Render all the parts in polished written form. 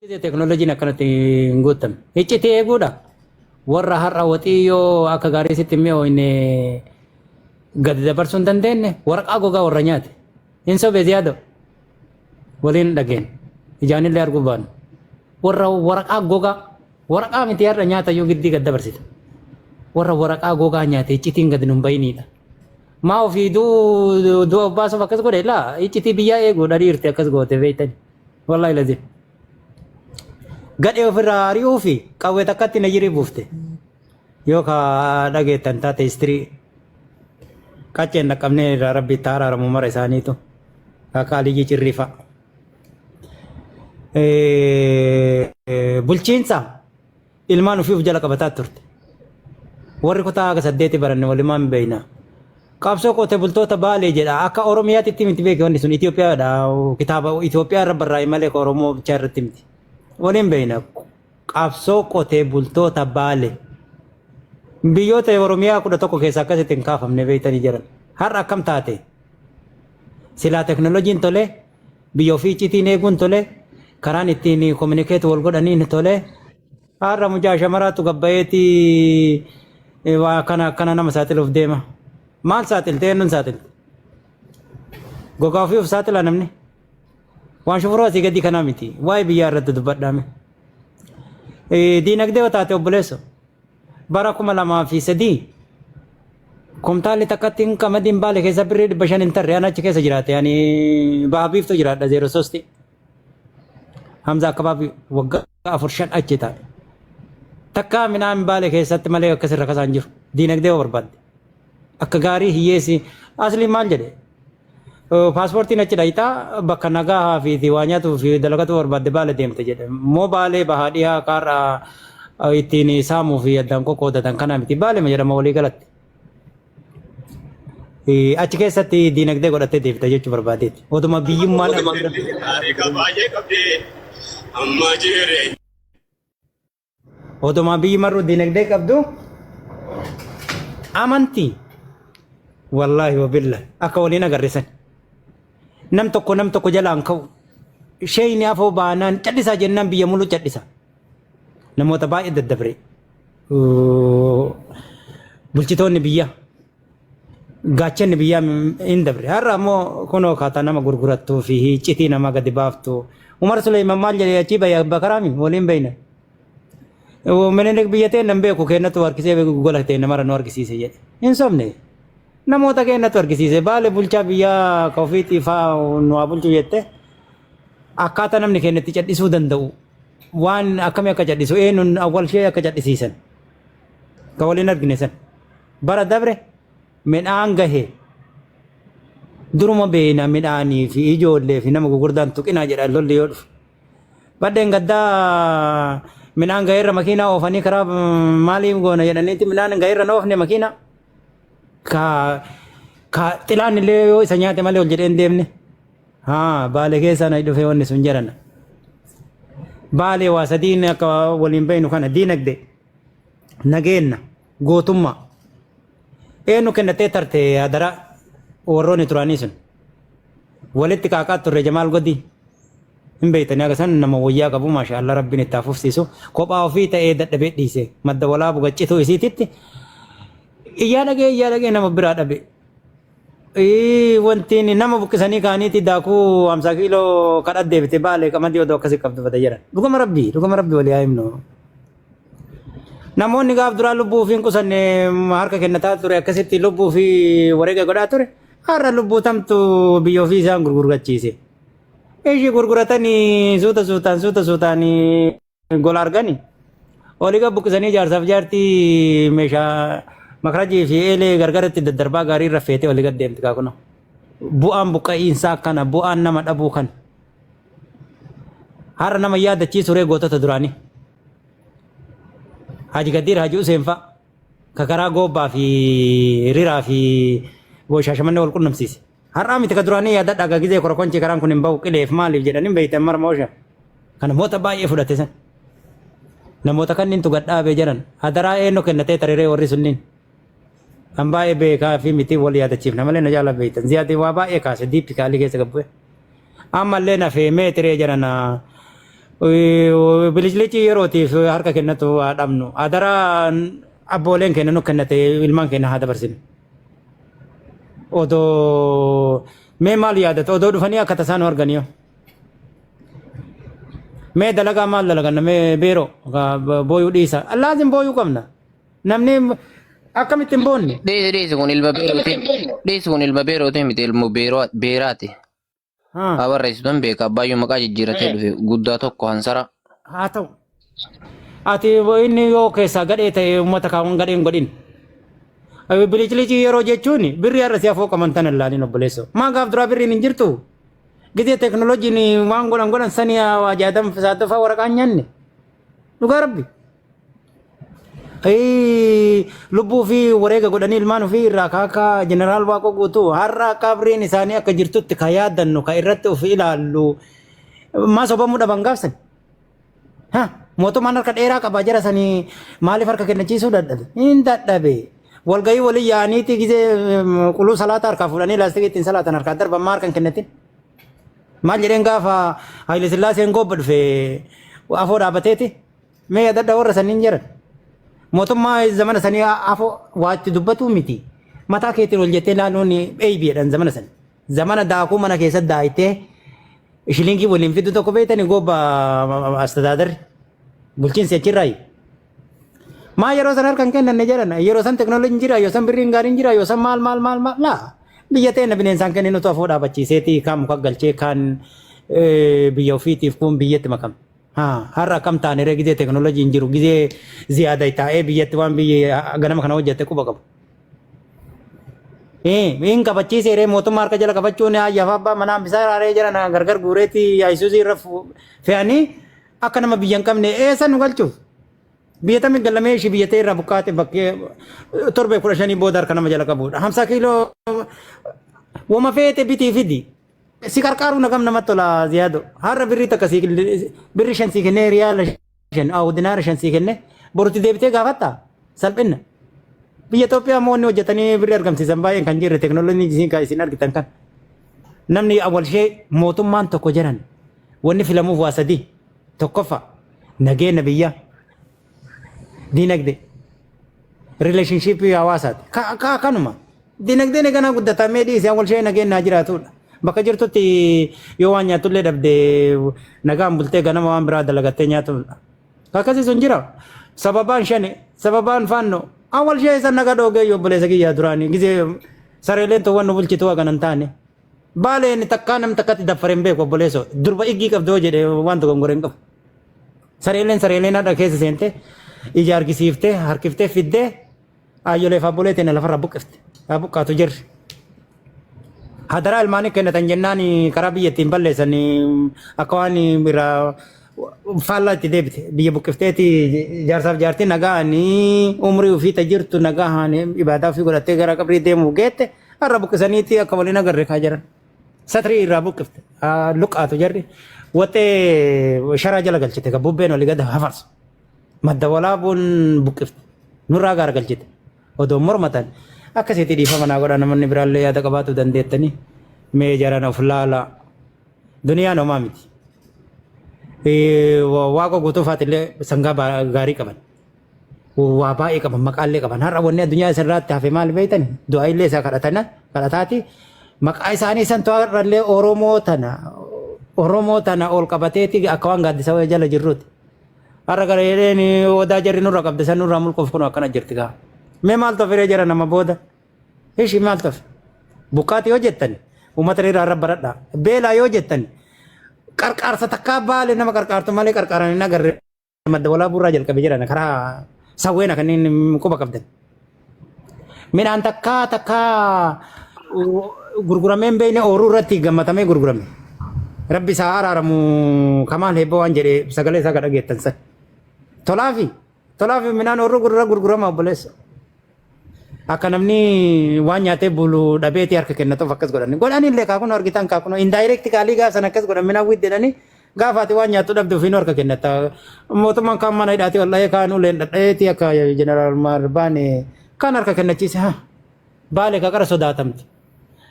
Teknolojiin akkanatti hin guutamne. Iccitee eeguudha. Warra har'a waxii yoo akka gaarii sitti himee inni gadi dabarsuu hin dandeenye waraqaa gogaa warra nyaate. Hin sobees yaada'u. Waliin dhageen. Ijaanillee arguu baanu. Warra waraqaa gogaa waraqaa miti har'a nyaata yoo giddii gad dabarsita. Warra waraqaa gogaa nyaate iccitiin gadi nun bayiniidha. Maa ofii du'a baasuuf akkas godhe laa iccitii biyyaa eeguudha dhiirte akkas goote beeytani. Wallaahi lazim. Gadhee ofirraa ari'uu fi qawwee takkatti na jirii buufte yoo ka dhageettan taate istirii qacceen dhaqqabnee irraa rabbi itti araaramu mara isaaniitu akka aliyyii cirriifa. Bulchiinsa ilmaan ofiif jala qabataa turte warri kutaa aga 8 baranne walimaan beeyna qabsoo qotee bultoota Baalee jedha akka Oromiyaatti miti beeke wanni sun Itoophiyaadha kitaaba Itoophiyaa irra barraa'e malee ka Oromoo bichaa irratti miti. Waliin beeyna qabsoo qotee bultoota Baalee biyyoota Oromiyaa 11 keessa akkasitti hin kaafamne beeytanii jiran har'a akkam taate silaa teknolojiin tole biyya ofii iccitiin eeguun tole karaan ittiin kominikeetu wal godhaniin tole har'a mucaa shamaraatu gabbayeeti waa akkana nama saaxiluuf deema maal saaxilte eenyuun saaxilte gogaa ofii of saaxila namni. Waan shufuroo asii gadi kanaa miti waa'ee biyyaa irratti dubbadhaame. Diinagdee taate obboleesso bara 2003 kumtaalli takkatti hin qamadiin Baalee keessa birrii 500 hin tarre an achi keessa jiraate ani baha biiftuu jiraadha 03 Hamza akkabaabii waggaa 4-5 achi taa'e. Takkaa midhaan Baalee keessatti malee akkasirra kasaan jiru diinagdee barbaadde akka gaarii hiyyeessi asli maal jedhe. Paaspoortiin achi dhayitaa bakka nagaa fi waa nyaatuu fi dalagatu barbaadde Baalee deemte jedhe. Moo Baalee bahaa dhiyaa kaarraa ittiin saamuu fi addaan qoqqoodatan kana miti Baalee ma jedhama walii galatti. Achi keessatti diinagdee godhattee deebita jechuu barbaadeeti. Oduma biyyummaan oduma biyyi marru diinagdee qabdu amantii wallaahi wabillahi akka waliin agarrisan. Nam tokko jalaan ka'u shayni afoo baanaan cadhisaa jennaan biyya muluu cadhisa namoota baay'ee daddabre bulchitoonni biyya gaachanni biyyaa hin dabre har'a ammoo kunoo kaataa nama gurgurattuu fi iccitii nama gadi baaftu Umar Suleyman maal jedhee achi bayya bakaraami waliin beeyna Minilik biyya ta'e nan beeku kennatu harkisee gola ta'e namara nu harkisiise jedhe hin sobne. Namoota kennatu argisiise Baalee bulchaa biyyaa ka ofiitii faa nu haa bulchu jette akkaataa namni kennetti cadhisuu danda'u waan akkamii akka cadhisu eenyuun awwal ishee akka cadhisiisan ka waliin argine san bara dabre midhaan gahee duruma beena midhaanii fi ijoollee fi nama gurguddaan tuqinaa jedha lolli yoo dhufu baddeen gaddaa midhaan gaheerra makiinaa oofanii karaa maaliif goona jedhaniiti midhaan gaheerra na oofne makiinaa. Ka xilaan illee yoo isa nyaate malee ol jedhee hin deemne Baalee keessa na dhufee wanni sun jedhana. Baalee waa sadiin akka waliin beeynu kana diinagdee nageenna gootummaa eenyu kennatee tarte adara warroonni turanii sun walitti qaaqaa turre Jamaal Godii hin beeytanii akka san nama wayyaa qabu maashaallah rabbiin itti hafufsiisu kophaa ofii ta'ee dadhabee dhiise madda walaa bugaccituu isiititti. Iyyaa dhagee nama biraa dhabe. Wanti nama buqqisanii kaaniiti daakuu 50 kiiloo kadhat deebite Baalee qamadii odoo akkasii qabdu bada jedhan. Dhugama rabbii walii haa himnu. Namoonni gaaf duraa lubbuu fi hin qusanne harka kennataa ture akkasitti lubbuu fi wareega godhaa ture. Har'a lubbuu tamtu biyya ofii isaan gurgurachiise. Ishii gurguratanii suutaan gola arganii. Oliiga buqqisanii jaarsaaf jaartii meeshaa makarajii fi eelee gargaratti daddarbaa gaarii raffeetee walii gad deemti kaakuna. Bu'aan buqqa'iinsaa kana bu'aan nama dhabuu kan. Har'a nama yaadachiisu ree gootota duraanii. Haji Gadiir Haji Useen fa'a kakaraa goobbaa fi riraa fi shaashamannee wal qunnamsiise. Har'aa miti ka duraanii yaadadhaa gagizee korokonchii karaan kun hin bahu qileef maaliif jedhanii beeytan marma oosha. Kana namoota baay'ee fudhate san. Namoota kanniintu gadhaabee jiran hadaraa eenyu kennatee tariree warri sunniin. Kan baay'ee beekaa fi miti wal yaadachiifna malee na jaala beeytan ziyaatii waa baay'ee kaase diippi kaalii keessa gabbu'e. Ammallee nafee meetiree jedhana bilijlichi yerootiif harka kennatu haa dhabnu. Adara abbooleen keenya nu kennate ilmaan keenya haa dabarsinu. Odoo mee maal yaadatu odoo dhufanii akka tasaan arganiyo. Mee dalagaa maal dalaganna mee beeroo booyuu dhiisa. Laazim booyuu qabna. Namni akkamittiin boonni. Dhiisi kun ilma beerooti. Dhiisi kun ilma beerooti miti ilmu beeraati. Barreessituun beeka abbaayyuu maqaa jijjiiratee dhufe guddaa tokko hansara. Haa ta'u. Ati inni yoo keessaa gadhee ta'e uummata kaawwan gadheen godhin. Bilijlichi yeroo jechuun birrii har'a si'a fooqa amantan ilaalin obboleessoo. Maa gaaf duraa birriin hin jirtu. Gidee teknooloojiin waan godhan sanii waajaadan saadaffaa waraqaan nyaanne. Dhugaa rabbi. Lubbuu fi wareega godhanii ilmaan ofii irraa kaaka jeneraal Waaqoo guutuu har'a qabriin isaanii akka jirtutti ka yaadannu ka irratti of ilaallu maa sobamuu dhaban gaafsan. Mootummaan harka dheeraa qabaa jara sanii maaliif harka kennachiisuu dadhabe? Hin dadhabe. Walgahii walii yaaniiti gisee quluu salaataa harkaa fuudhanii laastikii ittiin salaatan harkaa darban maa harkan kennatin? Maal jedheen gaafa Haayile Sillaaseen gobba dhufe afoo dhaabateeti mee adda warra saniin jiran. Mootummaa zamana sanii afoo waatti dubbatu miti. Mataa keetiin ol jettee ilaaluun eeybiidhaan zamana sanii. Zamana daakuu mana keessatti daayitee shilinkii waliin fiddu tokko beeytanii gobba astadaadarri bulchiinsi achirraayi. Maa yeroo san harkan kennanne jedhan yeroo san teknooloojiin jira yoo san birriin gaariin jira yoo san maal laa biyya ta'e bineensaan kennee nuti afoo dhaabachiiseeti kaan muka galchee kaan biyya ofiitiif kun biyyatti makam. Har'a akkam taane ree gizee teknooloojiin jiru gizee ziyaada taa'ee biyyatti waan biyya ganama kana hojjette quba qabu. Hin qabachiisee ree mootummaa harka jala qabachuun ayyaaf abbaa manaan bisaa raaree jiran gargar guureetti Ayisuuzii irra fe'anii akka nama biyya hin qabne eessan nu galchuuf. Biyya tamii gallamee ishii biyya ta'e irraa buqqaate bakkee torbee 15 booda harka nama jala qabudha. 50 kiiloo wama feete bitii fidi. Si qarqaaru nagam namatti tola ziyaado. Har'a birrii takka birrii 5 sii kennee riyaala 5 dinaara 5 sii kennee borutti deebitee gaafatta salphina. Biyya Itoophiyaa moonni hojjetanii birrii argamsiisan baay'een kan jirre teknooloojiin isin argitan kan. Namni awwal ishee mootummaan tokko jiran wanni filamuuf waa sadii tokkoffaa nageenya biyyaa. Dinagdee relationshipii hawaasaati. Kanuma dinagdeen eegana guddatamee dhiisee awwal ishee nageenya jiraatudha. Bakka jirtutti yoo waan nyaatullee dhabdee nagaan bultee ganama waan biraa dalagattee nyaatudha. Akkasii sun jira. Sababaan shani sababaan faannoo awwal ishee isa naga dhoogee yoo obboleessa kiyyaa duraanii gisee sareeleen ta'uu nu bulchitu waa ganan taane. Baaleen takkaa nam takkatti daffareen beeku obboleessoo durba iggii qabdoo jedhee waan tokko goreen qabu. Sareeleen haadha keessa seentee ija argisiiftee harkiftee fiddee aayyolee fi abbolee ta'e lafarraa buqqifte. Buqqaatu jirri. Hadaraa ilmaanii kennatan jennaan karaa biyyattiin balleessan akka waan biraa faallaa itti deebite. Biyya buqqifteeti jaarsaaf jaartii nagaanii umrii ofii tajirtu nagaan ibaadaa ofii godhattee gara qabrii deemuu geette har'a buqqisaniiti akka waliin agarre kaa jiran. Satrii irraa buqqifte. Luqqaatu jirri. Waxee sharaa jala galchite kan bubbeen olii gada hafarsu. Madda walaabuun buqqifte. Nurraa gaara galchite. Odoo mormatan. Akkasitti dhiifama naa godha namoonni biraallee yaada qabaatu dandeettanii mee jaran of laala duniyaan homaa miti. Waaqa guutuufaatillee sangaa gaarii qaban. Waa baay'ee qaban maqaallee qaban. Har'a wanni addunyaa isarraatti hafe maal beeytan du'aa illee isaa kadhataati maqaa isaanii san to'arrallee Oromoo tana ol qabateeti akka waan gaaddisa jala jirruuti. Har'a gareedheen odaa jarri nurra qabde san nurraa mulquuf kun akkana jirti gaa. Mee maal tofiree jira nama booda? Ishi maal tof? Buqqaati yoo jettan uummata irraa rabbaradha. Beelaa yoo jettan qarqaarsa takkaa baale nama qarqaartu malee qarqaaranii nagarre madda walaabuu irraa jalqabe jiran karaa sawweena kanneen quba qabdan. Midhaan takkaa gurgurameen beeyne ooruu irratti gammatamee gurgurame. Rabbi isaa araaramu kamaal heebboo waan jedhee sagalee isaa kadhageettan san. Tolaafi midhaan ooruu gurgurama obboleessa. Akka namni waan nyaatee bulu dhabeeti harka kennatuuf akkas godhan. Godhanillee kaakun argitan kaakun indirect kaalii gaasan akkas godhan midhaan widdeedhanii gaafaati waan nyaatu dhabde ofiin harka kennata. Mootummaan kaan mana hidhaati wallahi kaan uleen dhadheeti akka jeneraal Marbaane kaan harka kennachiise baale kakara sodaatamti.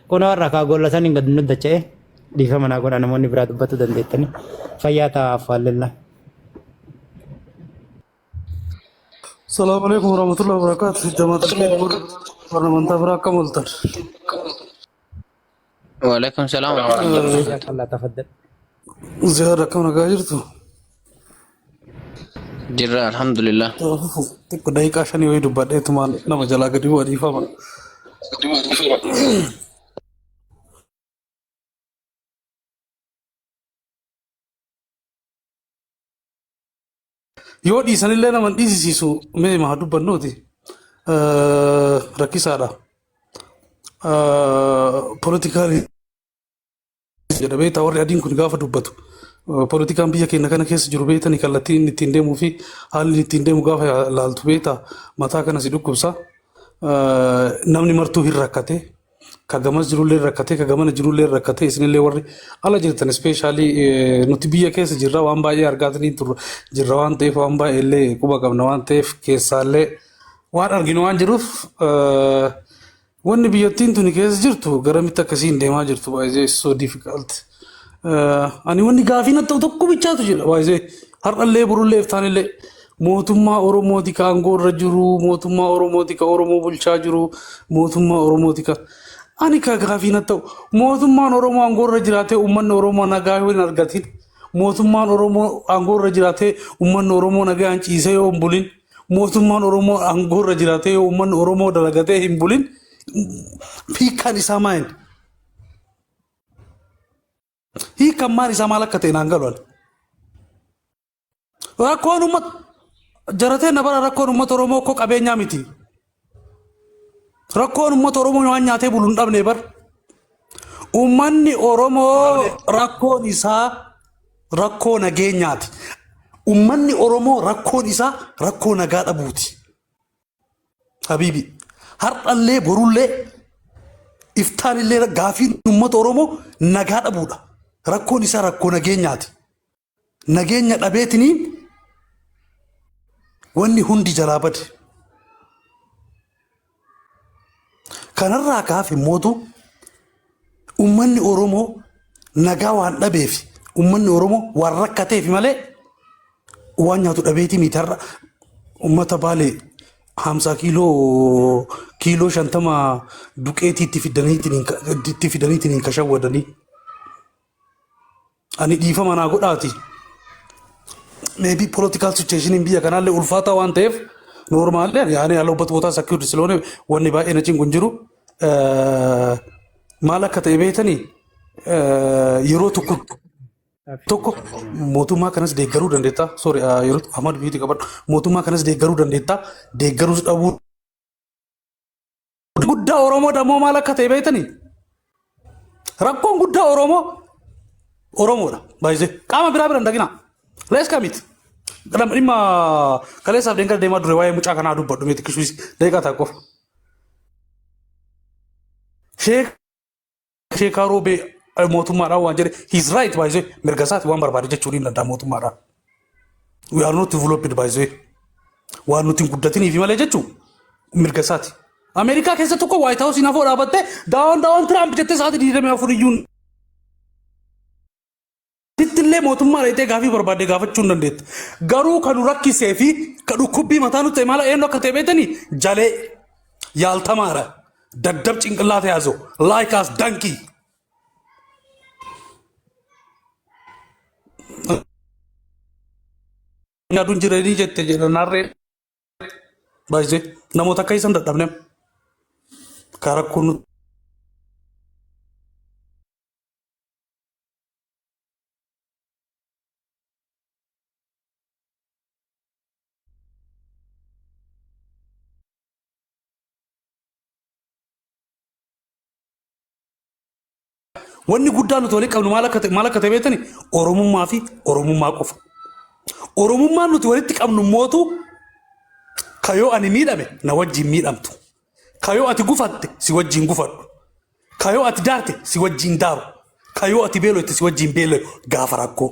Kun warra kaa golla saniin gad nu dacha'e dhiifama naa godhaa namoonni biraa dubbatu dandeettani. Fayyaa ta'aaf wallillah. السلام عليكم ورحمة الله وبركاته جماعة الخير برنامج براك ملتر وعليكم السلام ورحمة الله. حياك الله تفضل. زيارة كم نجاجرتو جرا الحمد لله. تكو دايك عشان يويدو بعد إتمال نما جلا قدي ودي فما يودي سنة لنا من ديسي سيسو مي ما هدو بنوتي ركيسارا politically jedhamee warri adiin kun gaafa dubbatu poolitikaan biyya keenya kana keessa jiru beektan kallattiin ittiin deemuu fi haalli ittiin deemu gaafa laaltu beekta mataa kana si dhukkubsa namni martuu hin rakkate ka gamas jirullee rakkate ka gamana jirullee rakkate isinillee warri ala jirtan especially nuti biyya keessa jirra waan baay'ee argaatanii turre jirra waan ta'eef waan baay'ee illee quba qabna waan ta'eef keessaallee waan arginu waan jiruuf wanni biyyattiin tuni keessa jirtu garamitti akkasiin deemaa jirtu baay'ee so difficult. Ani wanni gaafii na ta'u tokko bichaatu jira baay'ee har'allee burullee iftaanillee mootummaa Oromooti ka aangoo irra jiru mootummaa Oromooti ka Oromoo bulchaa jiru mootummaa Oromooti ka ani ka gaafii na ta'u mootummaan Oromoo aangoo irra jiraatee uummanni Oromoo nagaa hin argatin mootummaan Oromoo aangoo irra jiraatee uummanni Oromoo nagaa hin ciisee yoo hin bulin mootummaan Oromoo aangoo irra jiraatee uummanni Oromoo dalagatee hin bulin hiikaan isaa maal hiikaan maal isaa maal akka ta'e naan galu rakkoon uummata jaratee na bara rakkoon uummata Oromoo koo qabeenyaa miti rakkoon uummata Oromoo waan nyaatee bulu hin dhabne bar uummanni Oromoo rakkoon isaa rakkoo nageenyaati uummanni Oromoo rakkoon isaa rakkoo nagaa dhabuuti habiibi har'allee borullee iftaanillee gaafiin uummata Oromoo nagaa dhabuudha rakkoon isaa rakkoo nageenyaati nageenya dhabeetiniin wanni hundi jalaa bade kanarraa kaafe mootu uummanni Oromoo nagaa waan dhabeef uummanni Oromoo waan rakkateef malee waan nyaatu dhabeetii miti har'a uummata Baalee 50 kiiloo 50 duqeetii itti fidaniitiin kashawwadanii ani dhiifama naa godhaati maybe political situation in biyya kanallee ulfaataa waan ta'eef normaallee yaani aloobat botaa security ስለሆነ wanni baay'ee na cinqu hin jiru maal akka ta'e beetanii yeroo tokko mootummaa kanas deeggaruu dandeetta sorry yeroo Ahmad biiti qabadhu mootummaa kanas deeggaruu dandeetta deeggaruus dhabuu guddaa Oromoo dammoo maal akka ta'e beetanii rakkoon guddaa Oromoodha baay'ee qaama biraa bira hin dhaqina lees kamiti kadam dhimma kaleessaaf deengara deemaa dure waa'ee mucaa kanaa dubbadhu meeti kisuus deeqaa ta'a qofa sheekaa roobee mootummaadhaan waan jedhe he's right baay'ee mirga isaati waan barbaade jechuun hin danda'a mootummaadhaan we are not developed baay'ee waan nuti hin guddatiniif malee jechuun mirga isaati Ameerikaa keessa tokko White House hin hafoo dhaabattee daawwan Tiraamp jettee sa'aatii 24 iyyuu illee mootummaa reetee gaafii barbaade gaafachuu hin dandeetta garuu kan rakkisee fi kan dhukkubbii mataa nutti maala eenyu akka ta'e beetanii jalee yaaltamaara daddab cinqillaata yaazoo laayikaas dankii yaaduun jireenii jette jedhanaarree baay'ee namoota akka isaan dadhabne karakkoon wanni guddaan nuti walitti qabnu maal akka ta'e beektani Oromummaa fi Oromummaa qofa. Oromummaan nuti walitti qabnu mootu kayoo ani miidhame na wajjin miidhamtu. Kayoo ati gufatte si wajjin gufadhu. Kayoo ati daarte si wajjin daaru. Kayoo ati beelotte si wajjin beeloy gaafa rakkoo.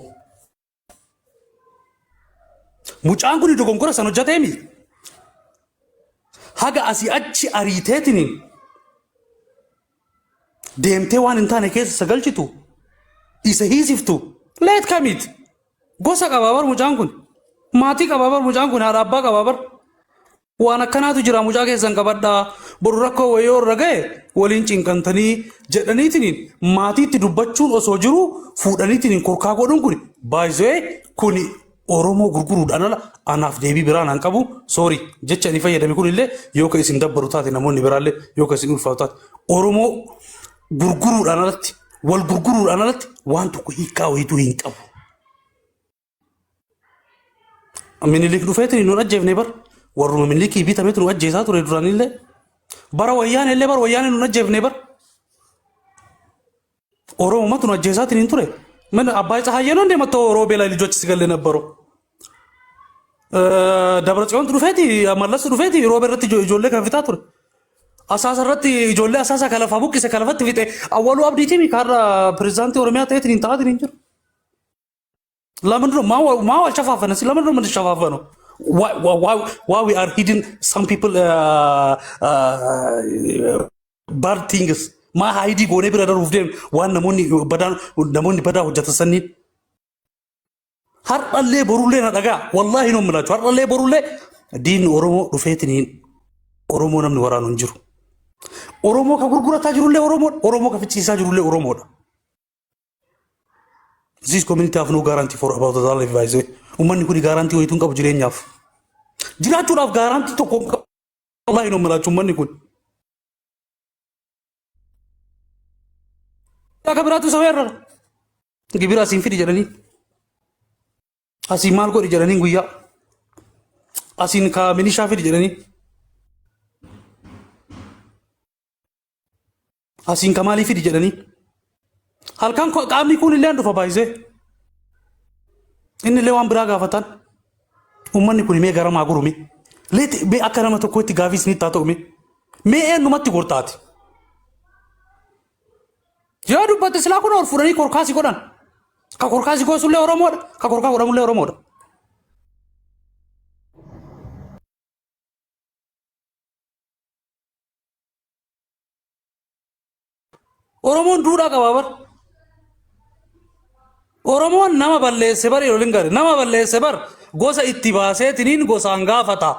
Mucaan kun dogonkora san hojjetee mi? Haga asii achi ariiteetiniin deemtee waan hin taane keessa sagalchitu isa hiisiftu leet kamiit gosa qabaabar mucaan kun maatii qabaabar mucaan kun haadha abbaa qabaabar waan akkanaatu jira mucaa keessan qabadhaa boru rakkoo wayii irra ga'e waliin cinqantanii jedhaniitiin maatiitti dubbachuun osoo jiru fuudhaniitiin korkaa godhuun kun baay'ee kun Oromoo gurguruudhaan ala anaaf deebii biraan han qabu sorry jecha ni fayyadame kun illee yoo ka isin dabbaru taate namoonni biraallee yoo ka isin ulfaatu taate Oromoo gurguruudhaan alatti wal gurguruudhaan alatti waan tokko hiikaa wayiitu hin qabu. Minilik dhufeetiin nuun ajjeefne bar warruma minilikii bitameetu nu ajjeesaa ture duraanillee bara wayyaan illee bar wayyaan nuun ajjeefne bar Oromoo matu nu ajjeesaatiin hin ture. ምን አባይ ፀሐዬ ነው እንደመጣው ሮቤ ላይ ልጆች ሲገል ነበሩ ደብረ ጽዮን ዱፌቲ መለስ ዱፌቲ ሮቤርት ጆሌ ከፍታቱር አሳሰረት ጆሌ አሳሳ ከለፋ ቡቅ ከለፈት ፊቴ አወሉ አብዲቲ ሚካራ ፕሬዝዳንት ኦሮሚያ ታይት ንንታት ንንጀር ለምንድነው ማው አልሸፋፈነ ለምንድነው ምን ተሸፋፈነው why we are hidden some people bad things ma haidi gone brother of them wan namoni bada hojjata sanni har alle borulle na daga wallahi no mulachu har alle borulle din oromo dufetini oromo namni waranu jiru oromo ka gurgurata jirulle oromo ka fichisa jirulle oromo da this community have no guarantee for about the life advisor umman kuni guarantee hoytun qabu jirenyaf jiratu daf guarantee to wallahi no mulachu umman kuni kabiratu saweerra gibira asin fidi jedhani asin maal godhi jedhani guyyaa asin ka milishaa fidi jedhani asin ka maalii fidi jedhani halkan qaamni kun illee dhufa baay'isee inni illee waan biraa gaafatan ummanni kun mee garamaa gurume leeti mee akka nama tokkotti gaafis ni taa ta'ume mee eenyumatti gortaati Yo dubbate sila kun orfurani korkaasi godhan ka korkaasi gosulle oromoodha ka korkaa godhamulle oromoodha Oromoon duudhaa qaba bar Oromoon nama balleesse bar yoolin gari nama balleesse bar gosa itti baaseetiniin gosaan gaafata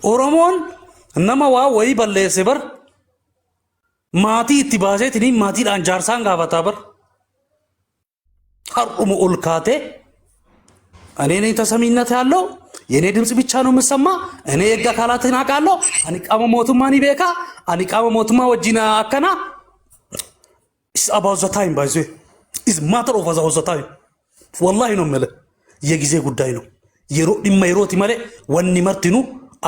Oromoon nama waa wayii balleesse bar maatii itti baaseetiniin maatiidhaan jaarsaan gaafataa bar har'uma ol kaate እኔ ነኝ ተሰሚነት ያለው የኔ ድምጽ ብቻ ነው የምሰማ እኔ የጋ ካላትን አቃለው አንቃመ ሞቱማን ይቤካ አንቃመ ሞቱማ ወጂና አከና is about the time by the way is matter of the time wallahi no mele የጊዜ ጉዳይ ነው የሮ ዲማይሮቲ ማለ ወኒ መርቲኑ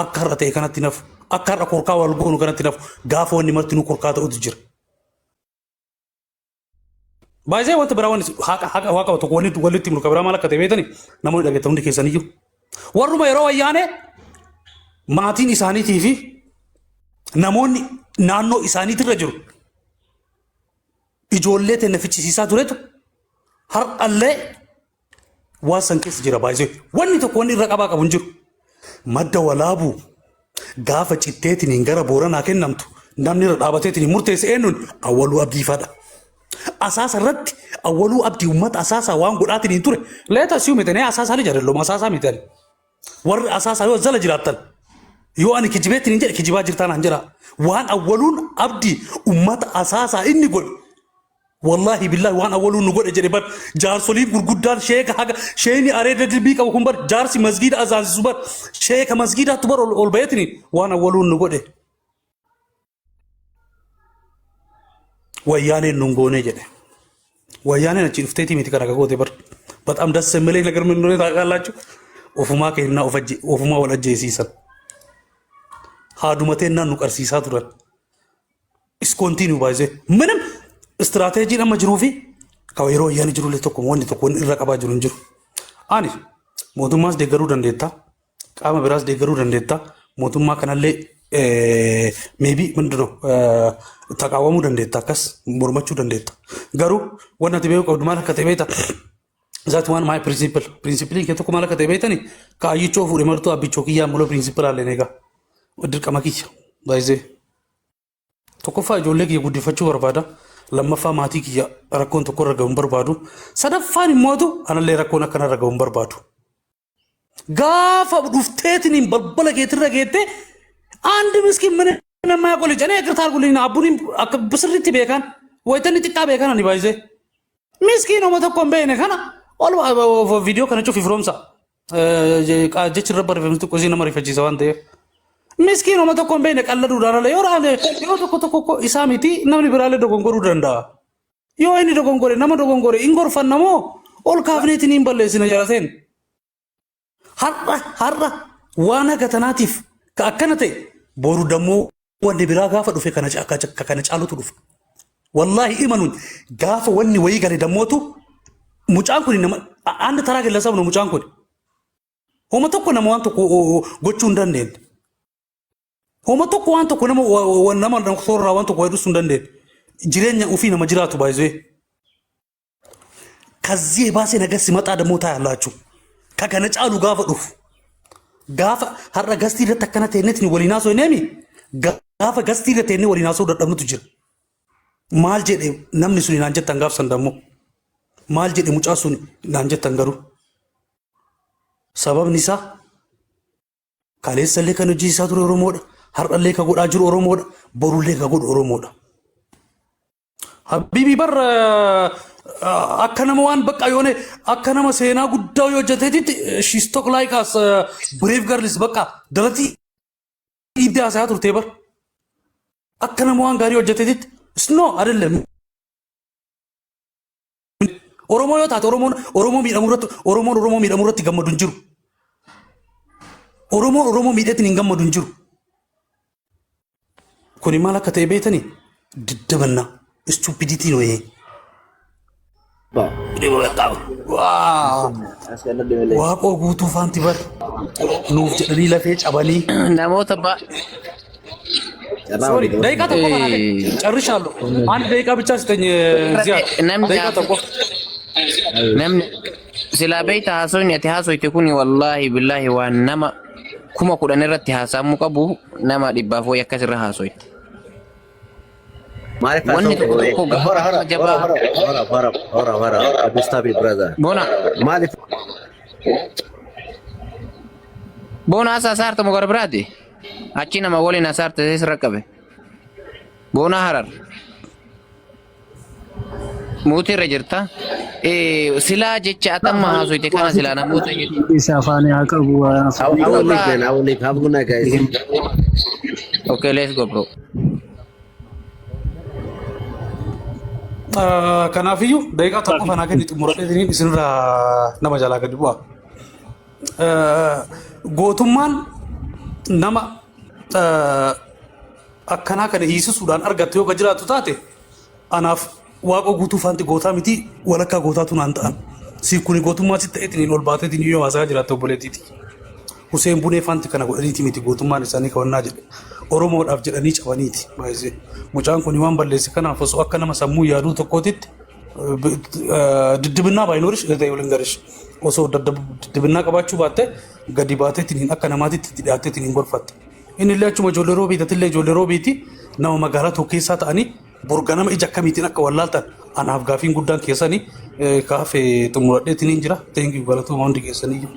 አከራተ ከናቲነፍ አከራ ኮርካ ወልጎኑ ከናቲነፍ ጋፎ ወኒ መርቲኑ ኮርካ ተውት ጅር by the way what brawan haka to walitti mu kabra malaka tebetani namo dage tawndi kesaniyo waruma yero wayane maatin isani tv namonni naanno isani tirra jiru ijollete nafichisiisa turetu har alle wasan kes jira by the way wonni to konni raqaba qabun jiru madda walabu gaafa citteetiin gara boorana kennamtu namni dhaabateetiin murteesse eenyuun awwalu abdii fada asasa ratti awwalu abdi ummat asasa waan godhaatiin ture leeta siumetene asasa ali jarelo asasa miten war asasa yo zala jiratan yo ani kijibetin inje kijiba jirtan anjara waan awwalun abdi ummat asasa inni god wallahi billahi waan awwalun god ejere bar jarsoli gurguddar sheek haga sheeni arede dibi ka kumbar jarsi masjid azan subar sheek masjid atbar ol bayetni waan awwalun gode ወያኔ ኑንጎኔ ጀደ ወያኔ ነጭ ፍቴቲ ሚት ከራገጎቴ በር በጣም ደስ የሚለኝ ነገር ምን እንደሆነ ታውቃላችሁ ኦፉማ ከና ኦፉማ ወለጀ ሲሰን ሃዱመቴና ኑቀርሲሳ ቱረን is continue ባይዘ ምንም ስትራቴጂ ለማጅሩፊ ከወይሮ ወያኔ ጅሩ ለተቆ ወንድ ተቆን ይረቀባ ጅሩ እንጅሩ አኒ ሞቱማስ ደገሩ ደንዴታ ቃመ ብራስ ደገሩ ደንዴታ ሞቱማ ከናለ maybe ምንድነው ተቃወሙ ደንዴታ ከስ ሞርማቹ ደንዴታ ጋሩ ወና ተበዩ ቆድ ማለት ከተበይታ ዛት ዋን ማይ ፕሪንሲፕል ከቶ ኮማላ ከተበይተኒ ካይቾ ፉሪ መርቶ አብቾ kiya ሙሎ ፕሪንሲፕል አለ ነጋ ወድር ቀማኪ ባይዜ ተቆፋ ጆሌክ የጉዲፈቹ ወርባዳ lammaffaa maatii kiyya rakkoon tokko irra ga'uun barbaadu sadaffaan immoo anallee rakkoon akkana irra ga'uun barbaadu. Gaafa dhufteetiin balbala keetirra geette andi miskiin mana namaa qoli jedhee kirtaal qulliin abbuun akka bisirritti beekan wayitanii xiqqaa beekan ani baay'isee miskiin oma tokko hin beekne kana ol viidiyoo kana cufi firoomsa jechi irra barreeffamtu qosii nama rifachiisa waan ta'eef. Miskiin oma tokko hin beekne qalladuudhaan ala yoo tokko isaa miti namni biraallee dogongoruu danda'a. Yoo inni dogongore nama dogongore hin gorfannamoo ol kaafneetiin hin balleessina jalateen. Har'a waan akka tanaatiif ka akkana ta'e boru dammoo wanni biraa gaafa dhufe kana caalutu dhufa. Wallaahi imanuun gaafa wanni wayii gale dammootu mucaan kun nama anda taraa gillasa buna mucaan kun. Homa tokko nama waan tokko gochuu hin dandeenye. Homa tokko waan tokko nama soorraa waan tokko hedduusu hin dandeenye. Jireenya ofii nama jiraatu baay'ee. Kazzee baasee nagassi maxaa dammoo taa'e allaachuu. Ka kana caalu gaafa dhufu. Gaafa har'a gastii irratti akkana ta'enneetiin waliin haasoo hin eemi. Gaafa gastii irratti ta'ennee waliin haasoo dadhabnutu jira. Maal jedhe namni suni naan jettan gaafsan dammoo. Maal jedhe mucaa suni naan jettan garuu. Sababni isaa kaleessallee kan hojii isaa ture Oromoodha. Har'allee ka godhaa jiru Oromoodha. Borullee ka godhu Oromoodha. Habibi bar akka nama waan bakka yoone akka nama seenaa guddaa yoo hojjeteetitti she stock like as brave girls bakka dalatii dhiibdee haasaa turtee bar. Akka nama waan gaarii hojjeteetitti snow adillee. Oromoo yoo taate Oromoo miidhamuu irratti gammadu hin jiru. Oromoo miidheetiin hin gammadu hin jiru. Kuni maal akka ta'e beektanii diddabannaa stupiditiin wayee. Waaqoo guutuu faanti bar nuuf jedhanii lafee cabanii. Namoota Daqiiqaa tokko kana carrishaallo. Ani daqiiqaa bichaa sitanye daqiiqaa tokko. namni silaa beeyta haasoyni ati haasoyte kuni wallaahi billaahi waan nama 10,000 irratti haasaamuu qabu nama 100 wayii akkasirra haasoyte. Wanni tokko gaafa jabaa. Hora. Abustabi brother. Bona. Maalif? Bona asa saarta mu garbiraati. Achi nama waliin asaarta sirra qabe. Bona harar. Muutii irra jirta. Silaa jecha atamma haasoyte kana silaa namoota jechuudha. Isa afaan haa qabu. I will have good guys. Okay, let's go bro. Kanaafiyyuu daqiiqaa tokko fanaa kenni xumuradheetiin isinirraa nama jalaa gadi bu'a. Gootummaan nama akkanaa kana hiisisuudhaan argatte yoo jiraatu taate anaaf waaqa guutuu faanti gootaa miti walakkaa gootaatu naan ta'an. Si kuni gootummaa si ta'eetiin ol baateetiin yoo haasaa jiraatte obboleettiiti. Huseen Bunee faanti kana godhaniiti miti gootummaan isaanii kawannaa jedhe. Oromoodhaaf jedhanii cabaniiti baay'ee. Mucaan kun waan balleesse kanaaf osoo akka nama sammuu yaaduu tokkootitti diddibinaa baay'inoorish ta'e waliin garish osoo diddibinaa qabaachuu baatte gadi baateetiin akka namaatitti dhiyaatteetiin hin gorfatte. Inni illee achuma ijoollee roobiitattillee ijoollee roobiiti nama magaalaa tokko keessaa ta'anii borga nama ija akkamiitiin akka wallaaltan anaaf gaafiin guddaan keessanii kaafee xumuradheetiin hin jira. Teenkii galatoomaa hundi keessanii jiru.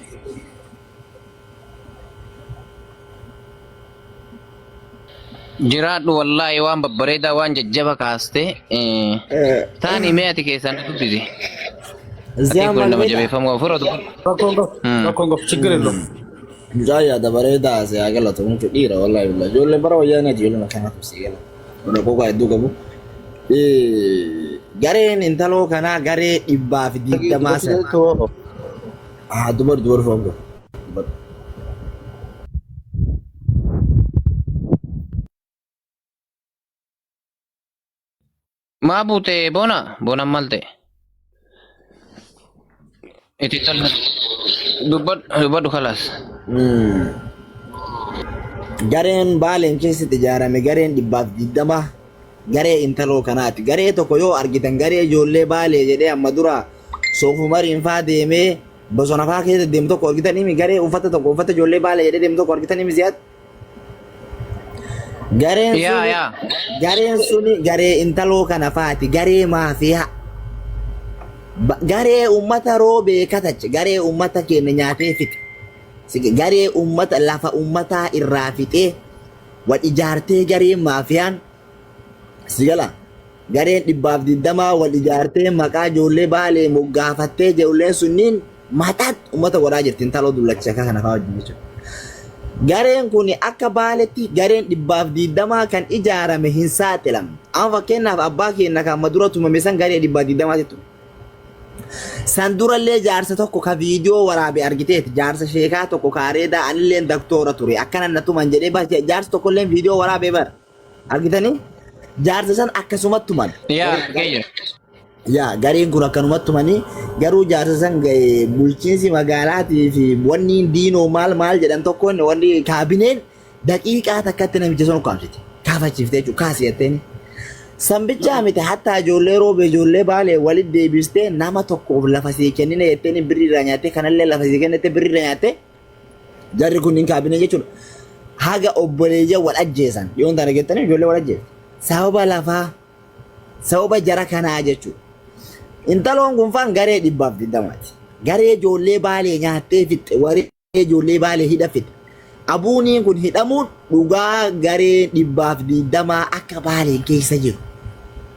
Jiraadhu wallaahi waan babbareedaa waan jajjaba kaaste taani mee ati keessan dubbisi. Kun nama jabeeffamu furatu. Rakkoon ችግር የለውም. Mucaa bareedaa asii haa galatu mucaa dhiira wallaahi billahi ijoollee bara wayyaanaa ijoollee kanaaf si gala. Bona qoqa hedduu qabu. Gareen intaloo kanaa garee 120 sana. Dubar foongo. Maa buute bona malte. Iti tal dubbadhu khalas. Gareen baaleen keessatti ijaarame gareen 120 garee intaloo kanaati. Garee tokko yoo argitan garee ijoollee baalee jedhee amma dura soofumariin faa deemee bosona faa keessa deemu tokko argitan himi garee uffata ijoollee baalee jedhee deemu tokko argitan himi siyaat. Gareen Yaa suni yaa. gareen suni garee intaloo kana faati garee maafiyaa. Garee ummata roobee katache garee ummata keenya nyaatee fixe. Garee ummata lafa ummataa irraa fixee wal ijaartee garee maafiyaan sigala. Gareen 220 wal ijaartee maqaa ijoollee baalee moggaafattee ijoolleen sunniin mataat ummata godhaa jirti intaloo dullacha kana fa'aa wajjin jechuudha. Gareen kun akka baaletti gareen 220 kan ijaarame hin saaxilamne. Amma fakkeenyaaf abbaa keenya kan madura tumame san garee 220 ture. San durallee jaarsa tokko ka viidiyoo waraabe argiteeti. Jaarsa sheekaa tokko kaareedaa anillee daktoora ture. Akkana na tuman jedhee jaarsa tokkollee viidiyoo waraabee bara. Argitanii? Jaarsa san akkasumatti tuman. Yaa gayya. Yaa gareen kun akkanumatti tumanii garuu jaarsa san bulchiinsi magaalaatii fi wanni diinoo maal jedhan tokkoon wanni kaabineen daqiiqaa takkatti namicha sun ukkaamsite. Kaafachiiftee jechuudha kaasii jetteeni. Sambichaa miti hatta ijoollee roobee ijoollee baalee walitti deebistee nama tokkoof lafa sii kennine jettee birrii irraa nyaattee kanallee lafa sii kennite birrii irraa nyaattee jarri kunniin kaabinee jechuudha. Haga obboleeyyan wal ajjeesan yoo hin taane jettanii ijoollee wal ajjeesan. Sababa lafaa sababa jara kanaa jechuudha. Intaloon kun faan garee 220ti. Garee ijoollee baalee nyaattee fixe waree ijoollee baalee hidha fixe. Abuuniin kun hidhamuun dhugaa garee 220 akka baaleen keessa jiru.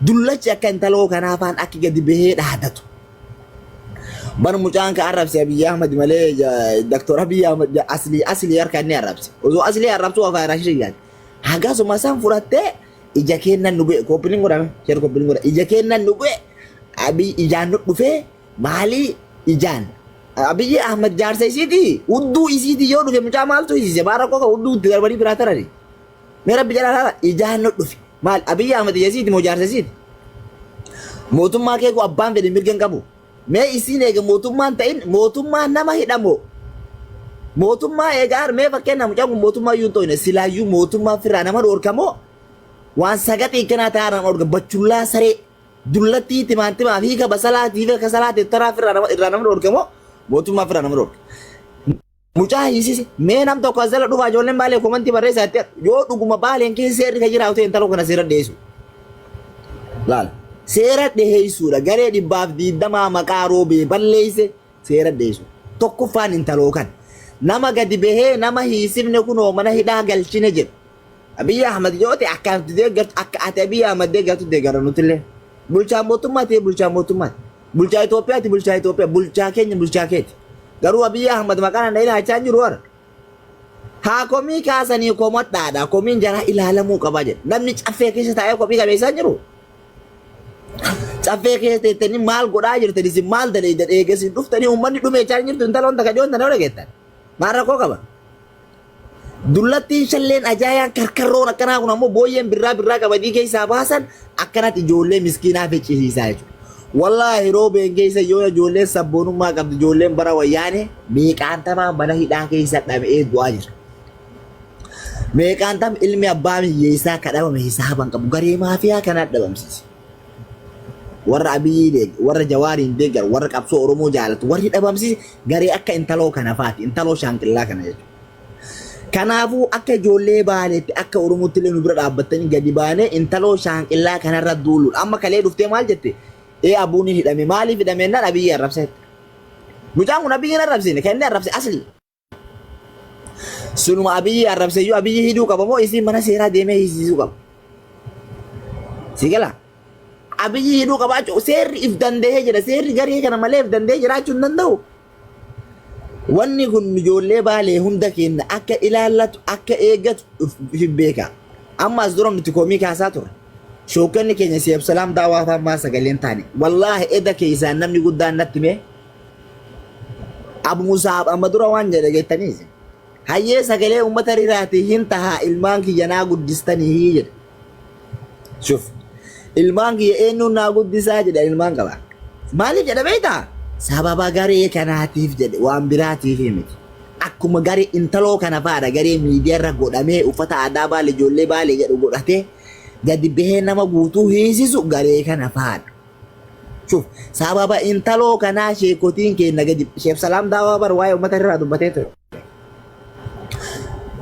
Dullachi akka intaloo kanaafaan akka gadi bahee dhaadatu. Bar mucaan ka arrabse Abiy Ahmad malee Dr. Abiy Ahmad asli harka inni arrabse. Osoo asli arrabsu afaan rashii yaad. Hagasuma san fudhattee ija kennan nu bu'e koppiliin godhame sheer koppiliin godhame ija kennan nu bu'e Abiy ijaan nu dhufee maalii ijaan Abiy Ahmad jaarsa isiiti udduu isiiti yoo dhufe mucaa maaltu isiise baara qofa udduu itti darbanii biraa tarani mee rabbi jalaa ijaan nu dhufe maal Abiy Ahmad isiiti moo jaarsa isiiti mootummaa kee ko abbaan fedhe mirgan qabu mee isiin eega mootummaan ta'in mootummaa nama hidhamoo mootummaa eegaar mee fakkeenyaaf mucaan kun mootummaa iyyuu hin ta'ine silaayyuu mootummaa firraa nama dhoorkamoo waan sagaxii kanaa ta'aa nama dhoorka bachullaa saree dullatti timaantimaa fi ka basalaatii fi ka salaatee taraa irraa nama dhoorkamoo mootummaa firraa nama dhoorka. Mucaa hiisise mee nam tokko as jala dhufaa ijoolleen baalee komantii barreessaa yoo dhuguma baaleen keessa seerri ka jiraatu intaloo kana seera dhiyeessu. Laal seera dhiyeessuudha garee 220 maqaa roobee balleesse seera dhiyeessu. Tokkoffaan intaloo kan nama gadi bahee nama hiisifne kunoo mana hidhaa galchine jedhu. Abiy Ahmad yoo ta'e akka ati Abiy Ahmad deeggartu deeggara nutillee. Bulchaa mootummaa ta'e bulchaa mootummaa. Bulchaa Itoophiyaa ta'e bulchaa Itoophiyaa. Bulchaa keenya bulchaa keeti. Garuu Abiy Ahmad maqaan na ilaalchaa jiru warra. Haa komii kaasanii komadhaadha. Komiin jara ilaalamuu qaba jedha. Namni caffee keessa taa'ee komii qabeessaa jiru. Caffee keessa teettanii maal godhaa jirtanis maal daleeyda eegasii dhuftanii uummanni dhumeechaa jirtu intaloon takka joon tana dhageettan. Maal rakkoo qaba? Dullattiin shalleen ajaayaan karkarroon akkanaa kun ammoo booyyeen birraa qabadii keessaa baasan akkanatti ijoollee miskiinaa ficcisiisaa jechuudha. Wallaahi roobeen keessa yoo ijoolleen sabboonummaa qabdu ijoolleen bara wayyaane meeqaan tamaa mana hidhaa keessa dhama'ee du'aa jira. Meeqaan tam ilmi abbaa hiyyeessaa kadhabame hisaaban qabu garee maafiyaa kanaa dhabamsiise. Warra Abiyyi deeggaru, warra Jawaariin deeggaru, warra qabsoo Oromoo jaalatu, warri dhabamsiise garee akka intaloo kana faati, intaloo shaanqillaa kana jechuudha. Kanaafuu akka ijoollee baaleetti akka Oromootti illee nu bira dhaabbattanii gadi baanee intaloo shaanqillaa kanarra duuluudha. Amma kalee dhuftee maal jette? Abuun hidhame maaliif hidhame naan Abiyyi arrabseet. Mucaan kun Abiyyi arrabsine kan inni arrabse asli. Sunuma Abiyyi arrabse iyyuu Abiyyi hidhuu qaba moo isiin mana seeraa deemee hiisisuu qaba? Si gala? Abiyyi hidhuu qabaachuu seerri if danda'ee jira seerri garee kana malee if danda'ee jiraachuu hin danda'u. Wanni kun ijoollee baalee hunda keenya akka ilaallatu akka eeggatu hin beeka. Amma as dura nuti komii kaasaa ture. Shookanni keenya Siyaab Salaam daawwaa afaan sagaleen taane. Wallaahi edda keessaan namni guddaan natti mee. Abu Musaab amma dura waan jedhe geettaniis. Hayyee sagalee uummata riraati hin tahaa ilmaan kiyya naa guddistanii jedhe. Shuf. Ilmaan kiyya eenyuun naa guddisaa jedha ilmaan qaba. Maaliif jedha beektaa? Sababa garee kanaatiif jedhe waan biraatiif miti. Akkuma garee intaloo kana faadha garee miidiyaarra godhamee uffata aadaa baalee ijoollee baalee jedhu godhatee gadi bahee nama guutuu hiisisu garee kana faadha. Shuf sababa intaloo kanaa sheekotiin keenya gadi Sheef Salaam daawwaa bar waa'ee uummata irraa dubbatee ture.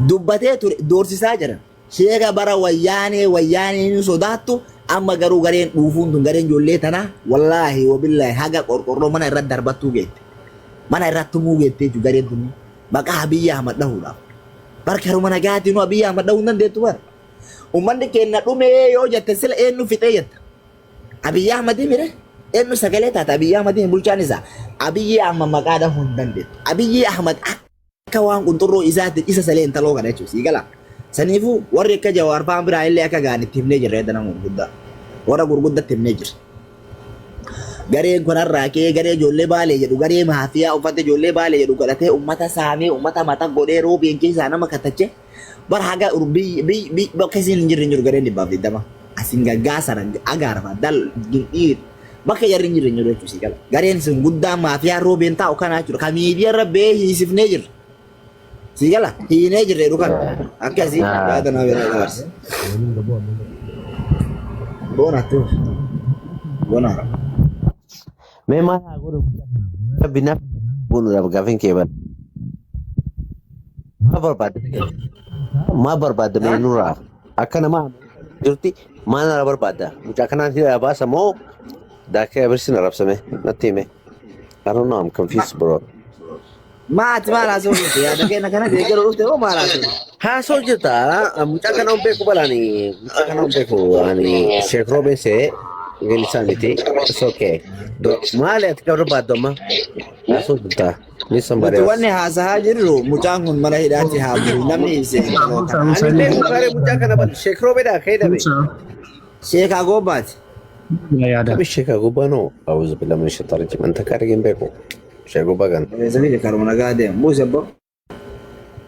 Dubbatee ture doorsisaa jiran. sheeka bara wayyaanee ni sodaattu amma garuu gareen dhuufuun tun gareen ijoollee tana wallaahi wabillaahi haga qorqorroo mana irratti darbattuu geette mana irratti tumuu geette jechuudha gareen tun maqaa Abiyyi Ahmad dhahuudhaaf barka haruma nagaatiin Abiyyi Ahmad dhahuu hin dandeettu bara ummanni keenya dhumee yoo jette sila eenyu fixee jetta Abiyyi Ahmadii mire eenyu sagalee taate Abiyyi Ahmadii bulchaan isaa Abiyyi Ahmad maqaa dhahuu hin dandeettu Abiyyi Ahmad akka waan qunxurroo isaatti isa salee intaloo kana jechuudha sii galaa sanifu warri akka Jawaar fa'aan biraa illee akka gaanitti himnee jirra edda nama gurguddaa warra gurguddatti himnee jirra. Gareen kanarraa kee garee ijoollee baalee jedhu garee maafiyaa uffata ijoollee baalee jedhu godhatee uummata saamee uummata mata godhee roobeen keessaa nama katache bara haga bakka isin hin jirre jiru gareen dhibbaaf digdama asin gaggaasan agaarama dal dhiir bakka jarri hin jirre jiru jechuusi gala gareen sun guddaa maafiyaa roobeen taa'u kanaa jechuudha ka miidiyaarra bee hiisifnee jirra. Sigala, ini aja deh dukan. Akya sih, ada nabi nabars. Bona tuh, bona. Memang aku bina pun udah gavin keban. Ma berbada menurut. Akan nama jurti mana berbada. Mungkin nanti apa sama dah kayak bersih narap sama nanti me. I don't know, I'm confused bro. Mat malah sulit ya, ada kena kena dia kerja itu malah sulit. Hasil juta, mungkin ombe ko balani, mungkin ombe ko ani Sheikh Robin se, gilisan itu, it's okay. Malah itu berbeda mah, hasil juta, ni sambari. Tuan ni hasa haji dulu, mungkin pun malah hidup si habu, namni se. Ani kare mungkin kan apa Sheikh Robin dah kaya dah. Sheikh Agobat. Ya ada. Tapi Sheikh Agobat no, awal sebelum ni syaitan cuma takar game beko. Sheikh Agobat kan. Jadi dia kalau mana gade, bos apa?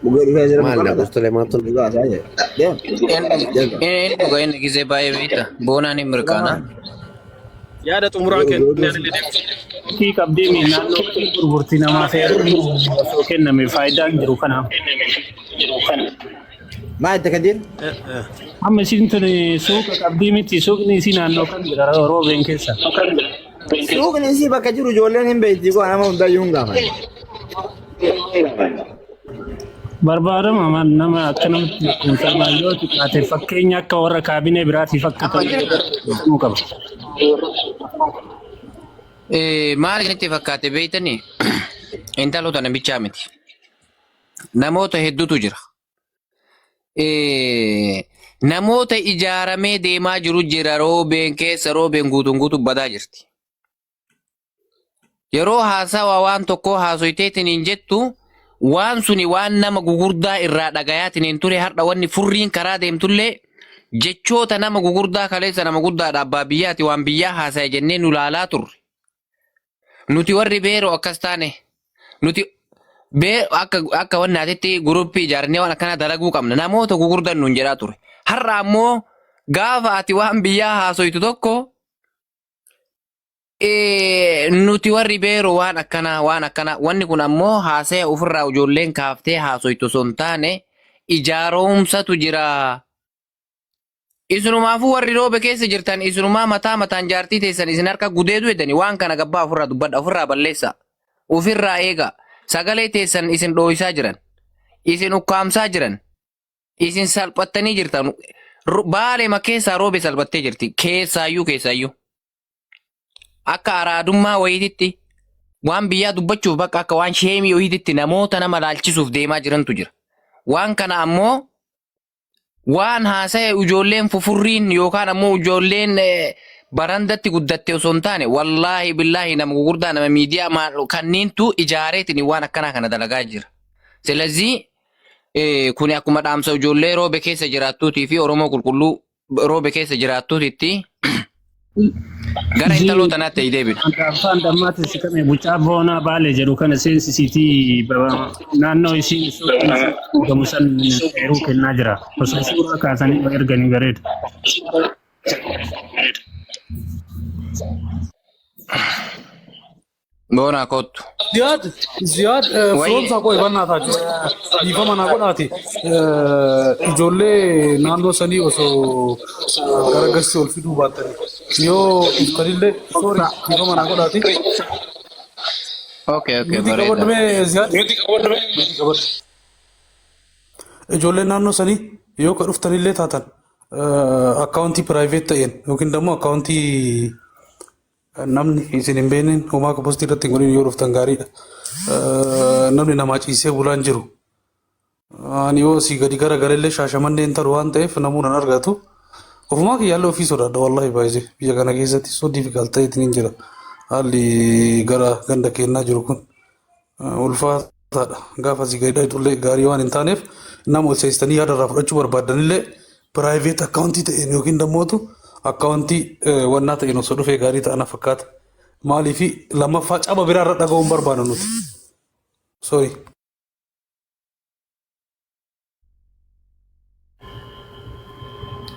Bukan dia jadi Mana gusto le matun. juga saja. Dia. Ini juga ini kisah bayi kita. Bona ni mereka yaada xumuraa Ki qabdii miinnaan gurgurtii namaa fayyadu osoo kenname faayidaan jiru kana. Maal takdir? Amma isin tun suuqa qabdii miti suuqni isin naannoo kan jira roobeen keessa. Suuqni isii bakka jiru ijoolleen hin beekti koo nama hundayyuu hin gaafatan. Barbaadama nama akka namatti kuusamaa yoo xiqqaate fakkeenya akka warra kaabinee biraatiif akka ta'u qaba. Maal isinitti fakkaate beektanii intaloota namichaa miti. Namoota hedduutu jira. Namoota ijaaramee deemaa jiru jira roobeen keessa roobeen guutuun badaa jirti. Yeroo haasawaa waan tokkoo haasoyteetiin hin jettu waan suni waan nama gugurdaa irraa dhagayaatiin hin ture har'a wanni furriin karaa deemtullee jechoota nama gugurdaa kaleessa nama guddaadha abbaa biyyaati waan biyyaa haasa'e jennee nu laalaa turre. Nuti warri beeroo akkas taane nuti akka wanni atitti guruppii ijaarnee waan akkana dalaguu qabna namoota gugurdan nuun jedhaa ture. Har'a ammoo gaafa ati waan biyyaa haasoytu tokko nuti warri beeroo waan akkana wanni kun ammoo haasa'e ofirraa ijoolleen kaaftee haasoytu son taane ijaaromsatu jira. Isunumaafuu warri roobe keessa jirtan isunumaa mataan jaartii teessan isin harka gudeedu edani waan kana gabbaa ofirraa dubbadha ofirraa balleessa ofirraa eega sagalee teessan isin dhooyisaa jiran isin ukkaamsaa jiran isin salphattanii jirtan baaleema keessaa roobe salphattee jirti keessaayyuu akka araadummaa wayititti waan biyyaa dubbachuuf bakka akka waan sheemii wayititti namoota nama laalchisuuf deemaa jirantu jira waan kana ammoo waan haasa'e ijoolleen fufurriin yookaan ammoo ijoolleen barandatti guddatte osoo hin taane wallaahi billaahi nama gurguddaa nama miidiyaa kanniintu ijaareetiin waan akkanaa kana dalagaa jira. Selazii kuni akkuma dhaamsa ijoollee roobe keessa jiraattuutii fi Oromoo qulqulluu roobe keessa jiraattuutitti gara intaloo tanaatti ay deebinu. Afaan dammaatti si kame bucaa boonaa baalee jedhu kana seensisiitii naannoo isiin gamu san eeruu kennaa jira. Osoo suuraa kaasanii erganii bareeda. Boonaa kottu. Ziyaad firoomsaa koo ibannaa taate dhiifama naa godhaati ijoollee naannoo sanii osoo garagalchii ol fiduu baattanii yoo iftanillee soori dhiifama naa godhaati. Okay, Miti qabadhumee Ziyaad. Ijoollee naannoo sanii yoo ka dhuftanillee taatan akkaawuntii piraayiveet ta'een yookiin immoo akkaawuntii namni isin hin beekneen homaa ka postii irratti hin godhin yoo dhuftan gaariidha. Namni namaa ciisee bulaan jiru. Ani yoo si gadi garagarallee Shaashamanneen taru waan ta'eef namoonni nan argatu. Ofumaa kiyyaallee ofii sodaadha wallahi baay'ee biyya kana keessatti so difficult ta'eetiin hin jira. Haalli gara ganda kennaa jiru kun ulfaataadha. Gaafa si gadi dhayxullee gaarii waan hin taaneef nama ol seestanii yaadarraa fudhachuu barbaadanillee piraayiveet akkaawuntii ta'een yookiin dammootu akkaawuntii wannaa ta'een osoo dhufee gaarii ta'ana fakkaata. Maaliifi lammaffaa caba biraarra dhaga'uun barbaada nuti. Sorry.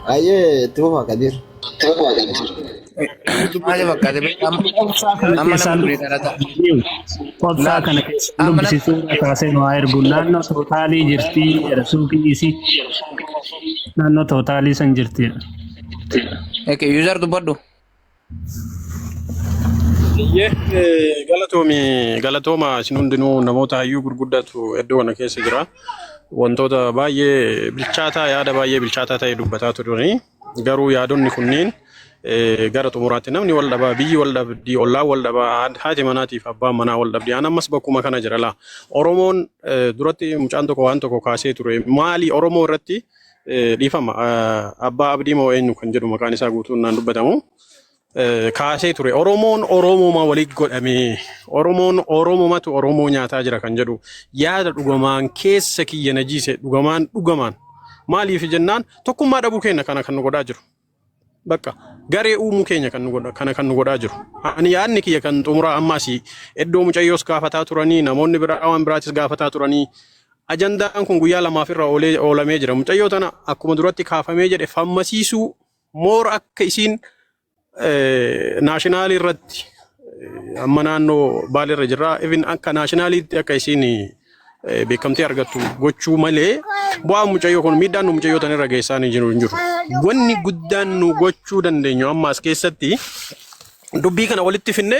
Aye, tuh Kadir. Maali fakkaate amma nama durii dhalata. Qotsaa kana keessa dubbisisuu kaasee nu haa ergu naannoo tootaalii jirti jedha suuqii isii naannoo tootaalii san jirti. Yuuzar dubbadhu. Galatooma isin hundinuu namoota hayyuu gurguddaatu iddoo kana keessa jira. Wantoota baay'ee bilchaataa yaada baay'ee bilchaataa ta'e dubbataa turani. Garuu yaadonni kunniin gara xumuraatti namni wal dhabaa biyyi wal dhabdii ollaan wal dhabaa haati manaatiif abbaan manaa wal dhabdii an ammas bakkuma kana jira laa. Oromoon duratti mucaan tokko waan tokko kaasee ture maali Oromoo irratti dhiifama abbaa abdii moo eenyu kan jedhu maqaan isaa guutuun naan dubbatamu. Kaasee ture Oromoon Oromooma walitti godhame Oromoon Oromoomatu Oromoo nyaataa jira kan jedhu yaada dhugamaan keessa kiyya najiise dhugamaan maaliif jennaan tokkummaa dhabuu keenya kana kan nu godhaa jiru bakka garee uumuu keenya kan nu godhaa jiru ani yaadni kiyya kan xumuraa ammaas iddoo mucayyoos gaafataa turanii namoonni biraa waan biraatis gaafataa turanii ajandaan kun guyyaa lamaaf irra oolamee jira mucayyoo tana akkuma duratti kaafamee jedhe fammasiisuu moora akka isiin naashinaal irratti amma naannoo Baalirra jirra even akka naashinaaliitti akka isiin beekamtee argattu gochuu malee bu'aa mucayyoo kun miidhaan nu mucayyoo tan irra geessaa hin jiru. Wanni guddaan nu gochuu dandeenyu amma as keessatti dubbii kana walitti finne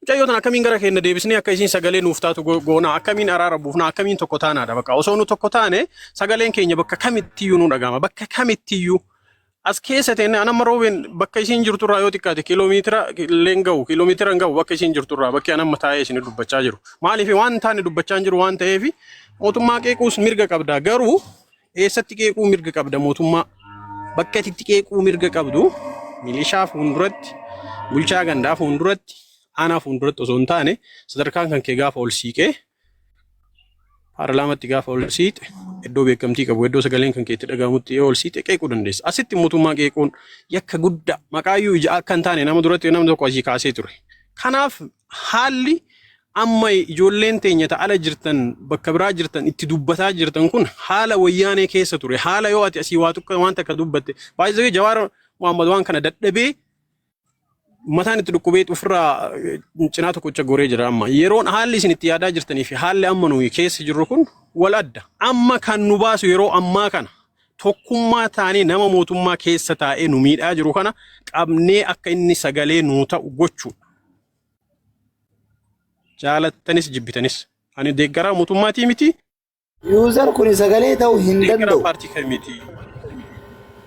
mucayyoo tan akkamiin gara keenya deebisnee akka isiin sagalee nuuf taatu goona akkamiin araara buufna akkamiin tokko taanaadha bakka osoo nu tokko taane sagaleen keenya bakka kamittiyyuu nu dhagama bakka kamittiyyuu as keessa ta'e anamma roobeen bakka isiin jirtu irraa yoo xiqqaate kiiloomeetira hin ga'u bakka isiin jirtu irraa bakki anamma taa'ee isin dubbachaa jiru maaliif waan taane dubbachaa jiru waan ta'eef mootummaa qeequus mirga qabda garuu eessatti qeequu mirga qabda mootummaa bakka itti qeequu mirga qabdu milishaa fuulduratti bulchaa gandaa fuulduratti aanaa fuulduratti osoo hin taane sadarkaan kan kee gaafa ol siiqee Paarlaamatti gaafa ol siite iddoo beekamtii qabu iddoo sagaleen kan keetti dhagahamutti ol siite qeequu dandeessa. Asitti mootummaa qeequun yakka guddaa maqaayyuu ija akka hin taane nama duratti nama tokko asii kaasee ture. Kanaaf haalli amma ijoolleen teenya ta'ala jirtan bakka biraa jirtan itti dubbataa jirtan kun haala wayyaanee keessa ture. Haala yoo ati asii waan takka dubbatte baay'ee Jawaar Muhammad waan kana dadhabee mataan itti dhukkubee ofirraa cinaa tokkocha goree jira amma yeroon haalli isin itti yaadaa jirtanii fi haalli amma nuyi keessa jirru kun wal adda amma kan nu baasu yeroo ammaa kana tokkummaa taanee nama mootummaa keessa taa'ee nu miidhaa jiru kana qabnee akka inni sagalee nuu ta'u gochuudha. Jaalattanis jibbitanis ani deeggaraa mootummaatii miti. Yuuzar kun sagalee ta'uu hin danda'u. Deeggaraa paartii kamiiti.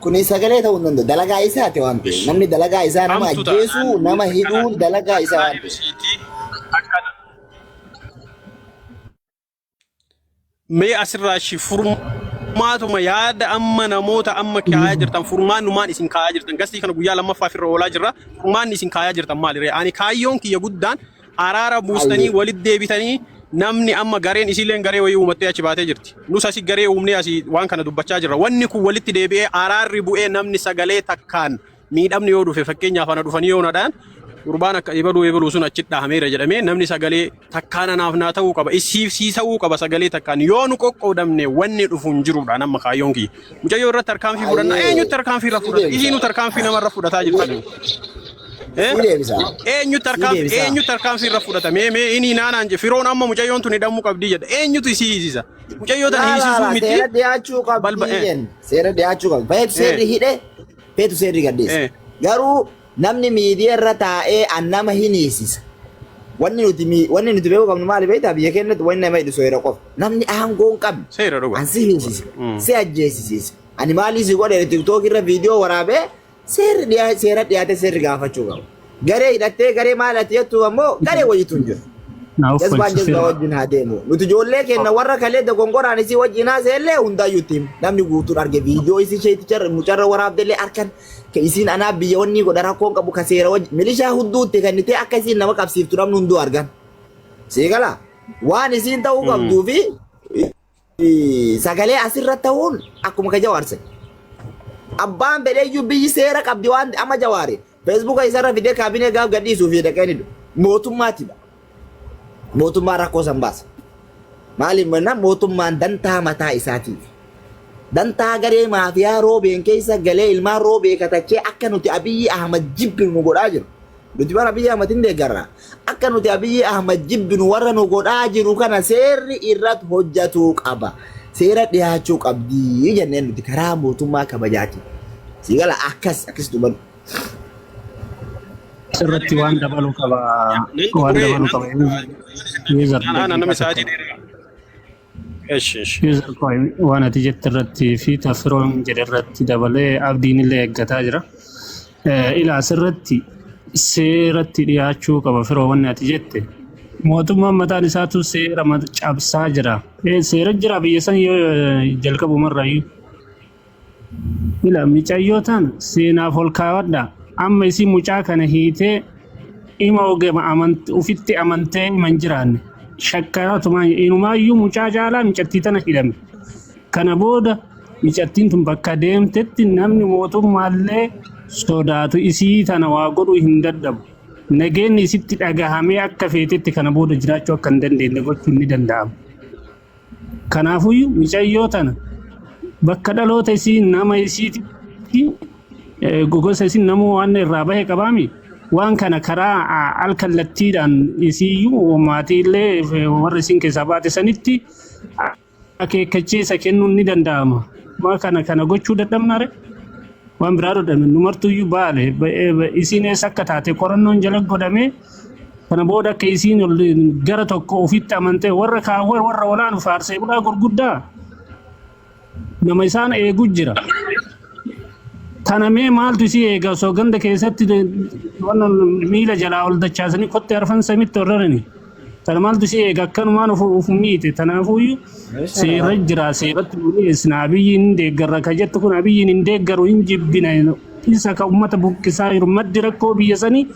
Kuni sagalee ta'uu hin danda'u. Dalagaa isaati waan ta'eef namni dalagaa isaa nama ajjeesuu nama hidhuun dalagaa isaa waan ta'eef. Mee asirraa furmaatuma yaada amma namoota amma kaayaa jirtan furmaannumaan isin kaayaa jirtan gastii kana guyyaa lammaffaaf irra oolaa jirra furmaanni isin kaayaa jirtan maalirree ani kaayyoon kiyya guddaan araara buustanii walitti deebitanii namni amma gareen isiileen garee wayii uumattee achi baatee jirti. Nus asii garee uumnee asii waan kana dubbachaa jirra. Wanni kun walitti deebi'ee araarri bu'ee namni sagalee takkaan miidhamni yoo dhufe fakkeenyaaf ana dhufanii yoo nadhaan gurbaan akka ebaluu sun achi dhahameera jedhamee namni sagalee takkaan anaaf naa ta'uu qaba. Sii ta'uu qaba sagalee takkaan yoo nu qoqqoodamne wanni dhufu hin jirudha nama kaayyoon kiyya. Mucayyoo irratti tarkaanfii fudhanna eenyutti tarkaanfii irra fudhata? Isiinu tarkaanfii namarra fudhataa jirtan. Eenyu tarkaanfii irra fudhata mee inni naanaan je firoon amma mucayyoon tuni hidhamuu qabdii jedha eenyutu isii hiisisa mucayyoo tan hiisisuu miti seera dhiyaachuu qabdii seera dhiyaachuu qabdi feetu seerri hidhe feetu seerri gaddeessa garuu namni miidiyaa irra taa'ee annama hin hiisisa wanni nuti beekuu qabnu maali beektaa biyya keenyatti wanni nama hidhu seera qofa namni aangoo hin qabne seera dhuga ansi hiisisa si ajjeesisiisa Ani maali si godhe TikTok irra viidiyoo waraabee seera dhiyaate seerri gaafachuu qabu. Garee hidhattee garee maal ati jettu ammoo garee wayitu hin jiru. Jazbaan jazbaa wajjin haa deemu. Nuti ijoollee keenya warra kalee dogongoraan isii wajjin haaseellee hundaayyuu ittiin namni guutuun arge viidiyoo isii isheeticharra mucarra waraabdellee harkan isiin anaa biyya wanni godha rakkoon qabu ka seera wajjin milishaa hunduutti kennitee akka isiin nama qabsiiftu namni hunduu argan. Seegala waan isiin ta'uu qabduu fi sagalee asirra ta'uun akkuma ka jawaarse. Abbaan fedheeyyuu biyyi seera qabdi waan amma jawaare. Feesbuuka isarra fidee kaabinee gaaf gadhiisuu fi dhaqanii mootummaatidha. Mootummaa rakkoo san baasa. Maaliif manna mootummaan dantaa mataa isaatiif. Dantaa garee maafiyaa roobeen keessa galee ilmaan roobee katachee akka nuti Abiyyi Ahmad jibbinu godhaa jiru. Nuti bara Abiyyi Ahmad hin deeggarra. Akka nuti Abiyyi Ahmad jibbinu warra nu godhaa jiru kana seerri irratti hojjatuu qaba. Seera dhiyaachuu qabdi jenneen nuti karaa mootummaa kabajaati. Sigala akkas dubbatu. Sirriitti waan dabaluu qaba. Waan dabaluu qaba. Nama isaatii User waan ati jette irratti fi tafiroon jedhe irratti dabalee abdiin illee eeggataa jira. Ilaa asirratti seeratti dhiyaachuu qaba firoo wanni ati jette. Mootummaan mataan isaatu seera cabsaa jira. Seera jira biyya san yoo jalqabumarraayyuu. Ilaa micayyootaan seenaaf ol kaawwadha. Amma isi mucaa kana hiitee ima ogema ufitti amantee iman jiraanne. Shakkaraatuma inumaayyuu mucaa caalaa micattii tana hidhame. Kana booda micattiin tun bakka deemtetti namni mootummaallee sodaatu isii tana waa godhuu hin dadhabu. Nageenyi isitti dhagahamee akka feetetti kana booda jiraachuu akka hin dandeenye gochuun ni danda'ama. Kanaafuyyuu micayyoo tana bakka dhaloota isii nama isiitti gogosa isin namoo waan irraa bahe qabaami. Waan kana karaa alkallattiidhaan isiiyyuu maatiillee warra isin keessaa baate sanitti akeekkachiisa kennuun ni danda'ama. Waan kana gochuu dadhabnaare waan biraa dhodhame numartuyyuu baale isiin eessa akka taate qorannoon jala godhamee kana booda akka isiin gara tokko ofitti amantee warra kaawwan warra olaanu faarsee bulaa gurguddaa nama isaan eeguu jira. Tanamee maaltu isii eegaa osoo ganda keessatti miila jalaa ol dachaasanii kottee arfan samitti horarani. Tana maaltu isii eegaa akkanumaan of miite. Tanaafuyyuu seera jira seeratti dhiyeessina. Abiyyiin hin deeggarra ka jettu kun Abiyyiin hin deeggaru hin jibbina. Isa ka uummata buqqisaa jiru maddi rakkoo biyya sanii